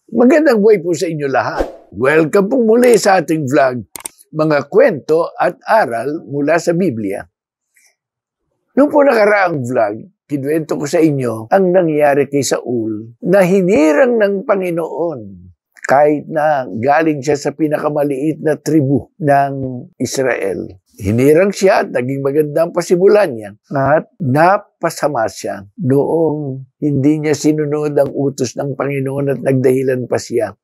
Magandang buhay po sa inyo lahat. Welcome po muli sa ating vlog, mga kwento at aral mula sa Biblia. Noong po nakaraang vlog, kinuwento ko sa inyo ang nangyari kay Saul na hinirang ng Panginoon kahit na galing siya sa pinakamaliit na tribu ng Israel. Hinirang siya at naging magandang pasimulan niya at napasama siya noong hindi niya sinunod ang utos ng Panginoon at nagdahilan pa siya.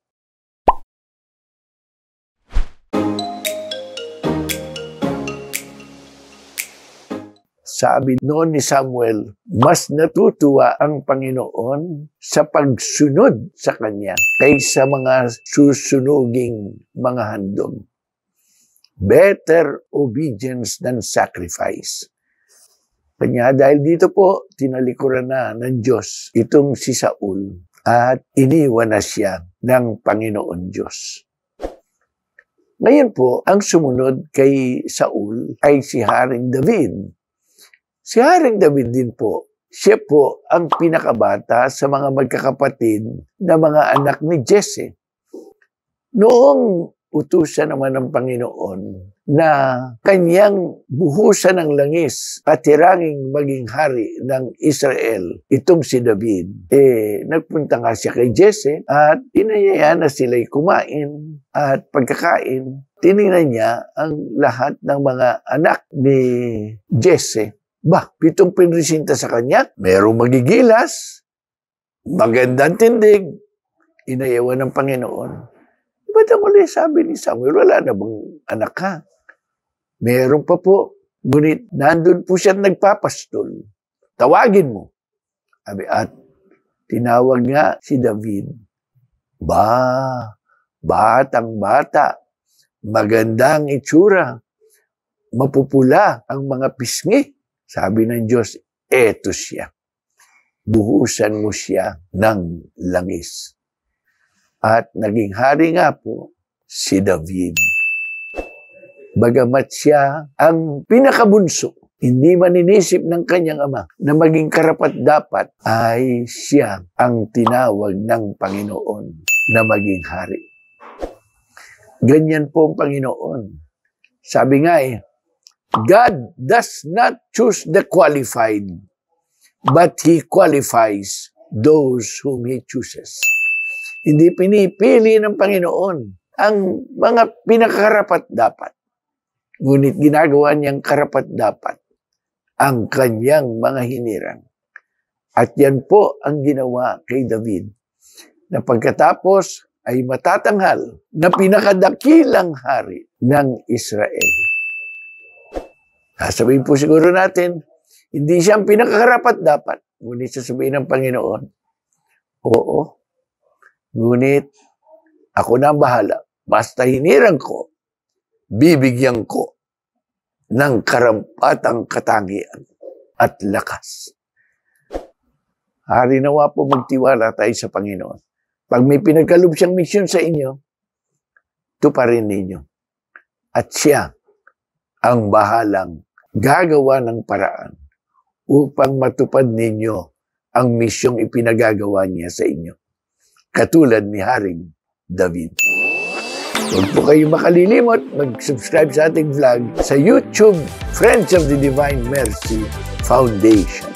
Sabi noon ni Samuel, mas natutuwa ang Panginoon sa pagsunod sa Kanya kaysa mga susunuging mga handog. Better obedience than sacrifice. Kanya dahil dito po, tinalikuran na ng Diyos itong si Saul at iniwan na siya ng Panginoon Diyos. Ngayon po, ang sumunod kay Saul ay si Haring David. Si Haring David din po, siya po ang pinakabata sa mga magkakapatid na mga anak ni Jesse. Noong utusan naman ng Panginoon na kanyang buhusan ng langis at tiranging maging hari ng Israel, itong si David. Nagpunta nga siya kay Jesse at inayaya na sila'y kumain at pagkakain. Tinignan niya ang lahat ng mga anak ni Jesse. 7 pinresinta sa kanya, merong magigilas, magandang tindig, inayawan ng Panginoon. Ba't ang uli sabi ni Samuel, wala na bang anak ka? Meron pa po. Ngunit nandun po siya nagpapastol. Tawagin mo. At tinawag nga si David. Batang bata. Magandang itsura. Mapupula ang mga pisngi. Sabi ng Diyos, eto siya. Buhusan mo siya ng langis. At naging hari nga po si David. Bagamat siya ang pinakabunso, hindi man inisip ng kanyang ama na maging karapat-dapat, ay siya ang tinawag ng Panginoon na maging hari. Ganyan po ang Panginoon. Sabi nga God does not choose the qualified, but He qualifies those whom He chooses. Hindi pinipili ng Panginoon ang mga pinakarapat-dapat. Ngunit ginagawa niyang karapat-dapat ang kanyang mga hinirang. At yan po ang ginawa kay David, na pagkatapos ay matatanghal na pinakadakilang hari ng Israel. Sasabihin po siguro natin, hindi siya ang pinakarapat-dapat. Ngunit sasabihin ng Panginoon, oo, ngunit ako na ang bahala. Basta hinirang ko, bibigyan ko ng karampatang katangian at lakas. Hari nawa po magtiwala tayo sa Panginoon. Pag may pinagkaloob siyang misyon sa inyo, tuparin ninyo. At siya ang bahalang gagawa ng paraan upang matupad ninyo ang misyong ipinagagawa niya sa inyo. Katulad ni Haring David. Huwag po kayong makalilimot, mag-subscribe sa ating vlog sa YouTube, Friends of the Divine Mercy Foundation.